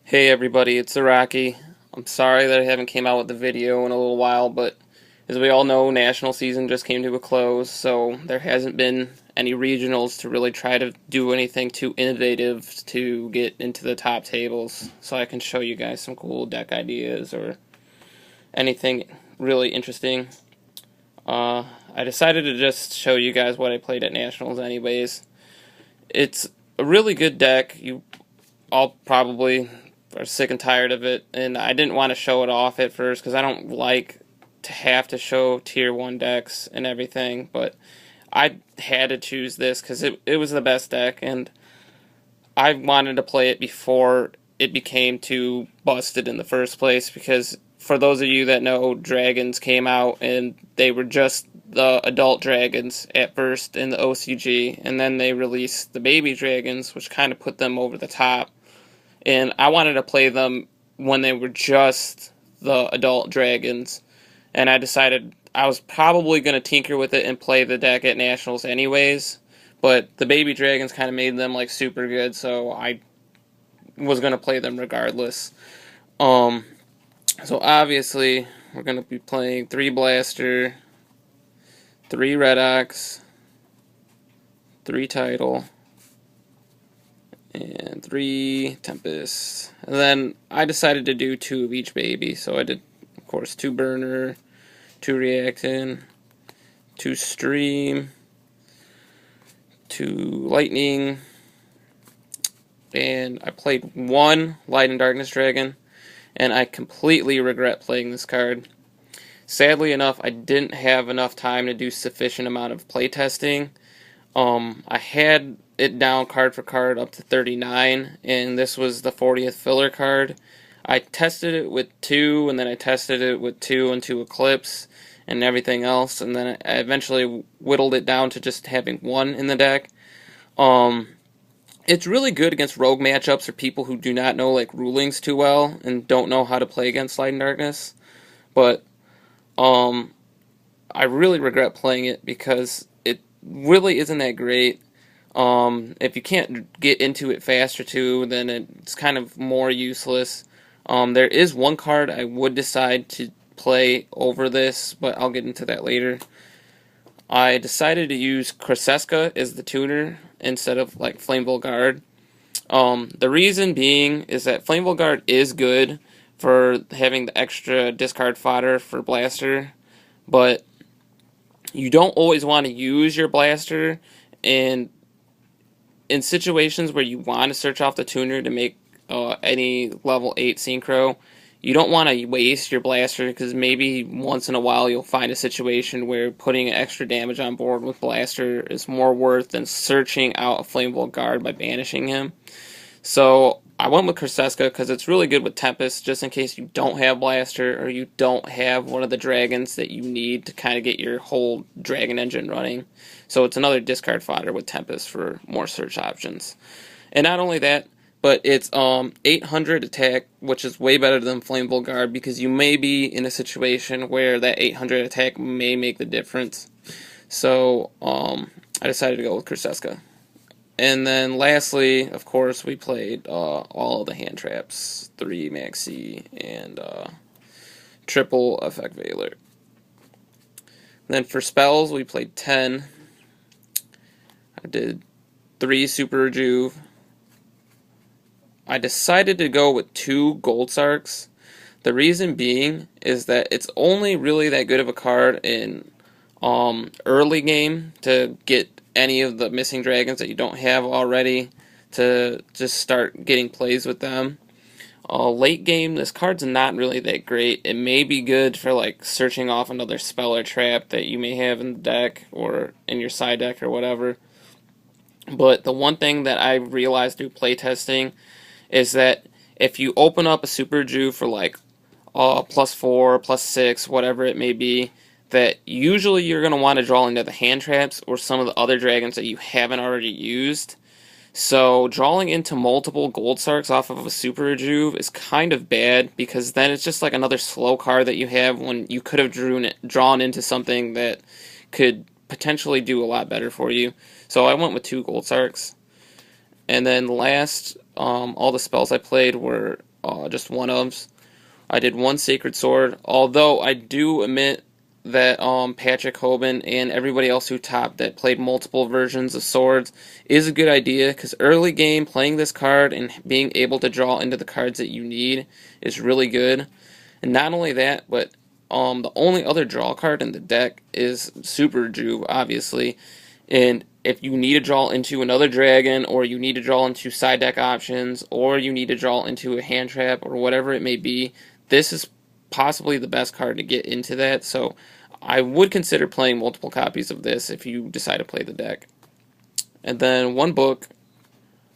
Hey everybody, it's Iraqi. I'm sorry that I haven't came out with the video in a little while, but as we all know, national season just came to a close, so there hasn't been any regionals to really try to do anything too innovative to get into the top tables, so I can show you guys some cool deck ideas or anything really interesting. I decided to just show you guys what I played at nationals anyways. It's a really good deck. You all probably are sick and tired of it, and I didn't want to show it off at first because I don't like to have to show tier 1 decks and everything, but I had to choose this because it was the best deck, and I wanted to play it before it became too busted in the first place, because for those of you that know, dragons came out and they were just the adult dragons at first in the OCG, and then they released the baby dragons, which kind of put them over the top. And I wanted to play them when they were just the adult dragons, and I decided I was probably going to tinker with it and play the deck at nationals anyways, but the baby dragons kind of made them like super good, so I was going to play them regardless. Um, so obviously we're going to be playing 3 Blaster, 3 Redox, 3 Tidal, and 3 Tempest. And then I decided to do 2 of each baby, so I did, of course, 2 Burner, 2 Reactin, 2 Stream, 2 Lightning, and I played 1 Light and Darkness Dragon, and I completely regret playing this card. Sadly enough, I didn't have enough time to do sufficient amount of playtesting. I had it down card for card up to 39, and this was the 40th filler card. I tested it with 2, and then I tested it with 2 and 2 Eclipse, and everything else, and then I eventually whittled it down to just having 1 in the deck. It's really good against rogue matchups or people who do not know like rulings too well and don't know how to play against Light and Darkness. But I really regret playing it because it really isn't that great. If you can't get into it faster too, then it's kind of more useless. There is one card I would decide to play over this, but I'll get into that later. I decided to use Kraseska as the tuner instead of like Flameville Guard. The reason being is that Flameville Guard is good for having the extra discard fodder for Blaster, but you don't always want to use your Blaster in situations where you want to search off the tuner to make any level 8 synchro. You don't want to waste your Blaster because maybe once in a while you'll find a situation where putting extra damage on board with Blaster is more worth than searching out a Flammable Guard by banishing him. So I went with Kraseska because it's really good with Tempest, just in case you don't have Blaster or you don't have one of the dragons that you need to kind of get your whole dragon engine running. So it's another discard fodder with Tempest for more search options. And not only that, but it's 800 attack, which is way better than Flammable Guard, because you may be in a situation where that 800 attack may make the difference. So I decided to go with Kraseska. And then lastly, of course, we played all of the hand traps, 3 Maxi and triple Effect Veiler. Then for spells, we played 10. I did 3 Super Rejuve. I decided to go with 2 Gold Sarks. The reason being is that it's only really that good of a card in early game to get any of the missing dragons that you don't have already, to just start getting plays with them. Late game, this card's not really that great. It may be good for like searching off another spell or trap that you may have in the deck or in your side deck or whatever. But the one thing that I realized through playtesting is that if you open up a Super Jew for like +4, +6, whatever it may be, that usually you're going to want to draw into the hand traps or some of the other dragons that you haven't already used. So drawing into multiple Gold Sarks off of a Super Rejuve is kind of bad, because then it's just like another slow card that you have when you could have drawn into something that could potentially do a lot better for you. So I went with 2 Gold Sarks. And then last, all the spells I played were just one ofs. I did one Sacred Sword, although I do admit that Patrick Hoban and everybody else who topped that played multiple versions of swords is a good idea, because early game playing this card and being able to draw into the cards that you need is really good. And not only that, but the only other draw card in the deck is Super Juve, obviously. And if you need to draw into another dragon, or you need to draw into side deck options, or you need to draw into a hand trap, or whatever it may be, this is possibly the best card to get into that. So I would consider playing multiple copies of this if you decide to play the deck. And then one book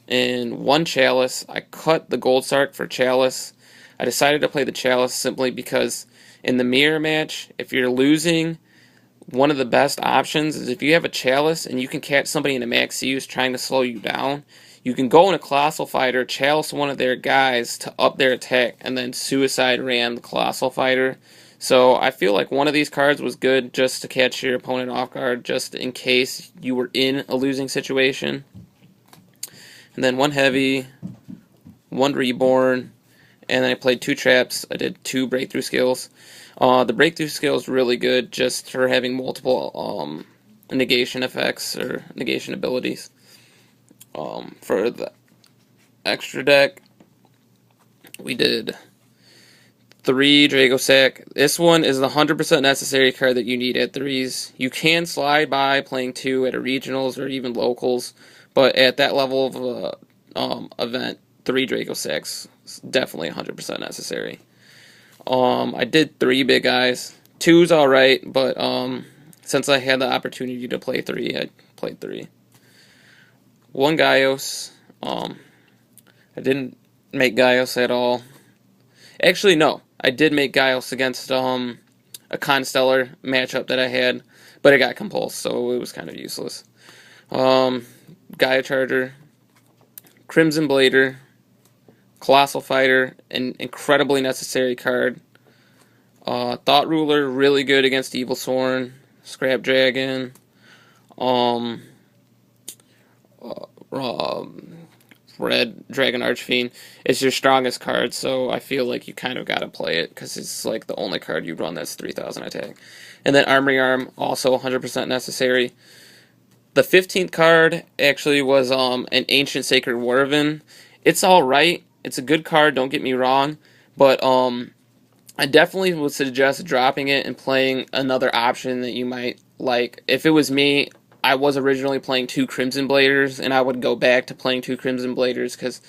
and one Chalice. I cut the Gold Sark for Chalice. I decided to play the Chalice simply because in the mirror match, if you're losing, one of the best options is if you have a Chalice and you can catch somebody in a max use trying to slow you down, you can go in a Colossal Fighter, Chalice one of their guys to up their attack, and then Suicide Ram the Colossal Fighter. So I feel like one of these cards was good just to catch your opponent off guard, just in case you were in a losing situation. And then one Heavy, one Reborn, and then I played two traps. I did two breakthrough skills. The breakthrough skill is really good just for having multiple negation effects or negation abilities. For the extra deck, we did 3 NAWCQ. This one is the 100% necessary card that you need at 3s. You can slide by playing 2 at a regionals or even locals, but at that level of event, 3 NAWCQs is definitely 100% necessary. I did 3 big guys. 2's alright, but since I had the opportunity to play 3, I played 3. 1 Gaios. I didn't make Gaios at all. Actually, no. I did make Gaios against a Constellar matchup that I had, but it got compulsed, so it was kind of useless. Gaia Charger, Crimson Blader, Colossal Fighter, an incredibly necessary card. Thought Ruler, really good against Evil Sworn. Scrap Dragon. Red Dragon Archfiend. It's your strongest card, so I feel like you kind of got to play it, because it's like the only card you run that's 3,000 attack. And then Armory Arm, also 100% necessary. The 15th card actually was an Ancient Sacred Wyvern. It's alright. It's a good card, don't get me wrong, but I definitely would suggest dropping it and playing another option that you might like. If it was me, I was originally playing 2 Crimson Bladers, and I would go back to playing 2 Crimson Bladers, because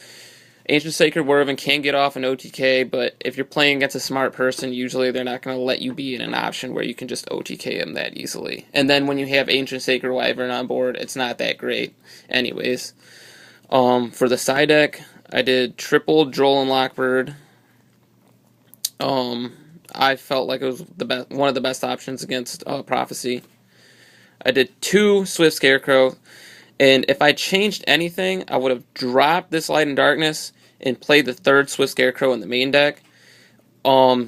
Ancient Sacred Wyvern can get off an OTK, but if you're playing against a smart person, usually they're not going to let you be in an option where you can just OTK them that easily. And then when you have Ancient Sacred Wyvern on board, it's not that great anyways. For the side deck, I did triple Droll and Lockbird. I felt like it was one of the best options against Prophecy. I did 2 Swift Scarecrow, and if I changed anything, I would have dropped this Light and Darkness and played the 3rd Swift Scarecrow in the main deck.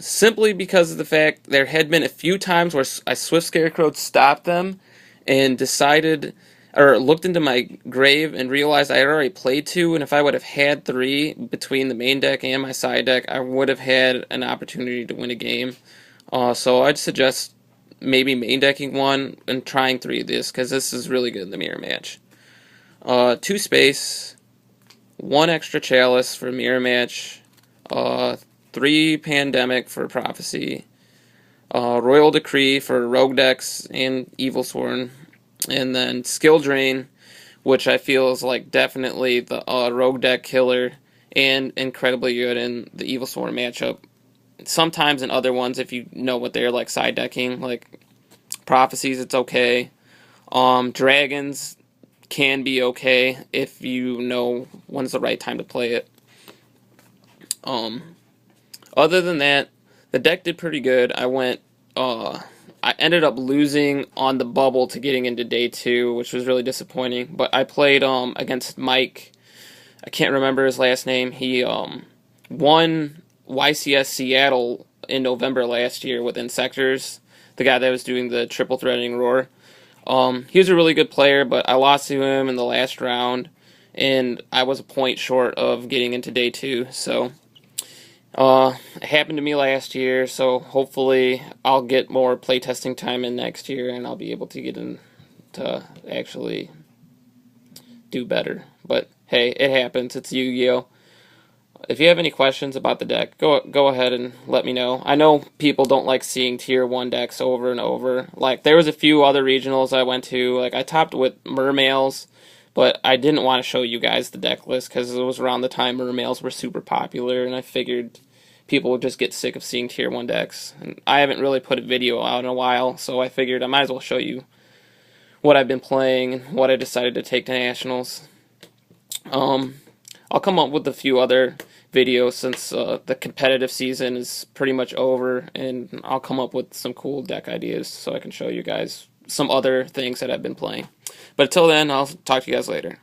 Simply because of the fact there had been a few times where I Swift Scarecrow stopped them and decided, or looked into my grave and realized I had already played 2, and if I would have had 3 between the main deck and my side deck, I would have had an opportunity to win a game. So I'd suggest maybe main decking 1 and trying 3 of this, because this is really good in the mirror match. 2 Space, 1 extra Chalice for mirror match, 3 Pandemic for Prophecy, Royal Decree for Rogue decks and Evil Sworn, and then Skill Drain, which I feel is like definitely the Rogue deck killer and incredibly good in the Evil Sworn matchup. Sometimes in other ones, if you know what they're like side decking, like Prophecies, it's okay. Dragons can be okay if you know when's the right time to play it. Other than that, the deck did pretty good. I ended up losing on the bubble to getting into day 2, which was really disappointing. But I played against Mike. I can't remember his last name. He won YCS Seattle in November last year with Insectors, the guy that was doing the triple threatening roar. He was a really good player, but I lost to him in the last round, and I was a point short of getting into day 2. So It happened to me last year, so hopefully I'll get more playtesting time in next year, and I'll be able to get in to actually do better. But hey, it happens. It's Yu-Gi-Oh! If you have any questions about the deck, go ahead and let me know. I know people don't like seeing tier 1 decks over and over. Like, there was a few other regionals I went to. Like, I topped with Mermails, but I didn't want to show you guys the deck list because it was around the time Mermails were super popular, and I figured people would just get sick of seeing tier 1 decks. And I haven't really put a video out in a while, so I figured I might as well show you what I've been playing and what I decided to take to Nationals. I'll come up with a few other videos since the competitive season is pretty much over, and I'll come up with some cool deck ideas so I can show you guys some other things that I've been playing. But until then, I'll talk to you guys later.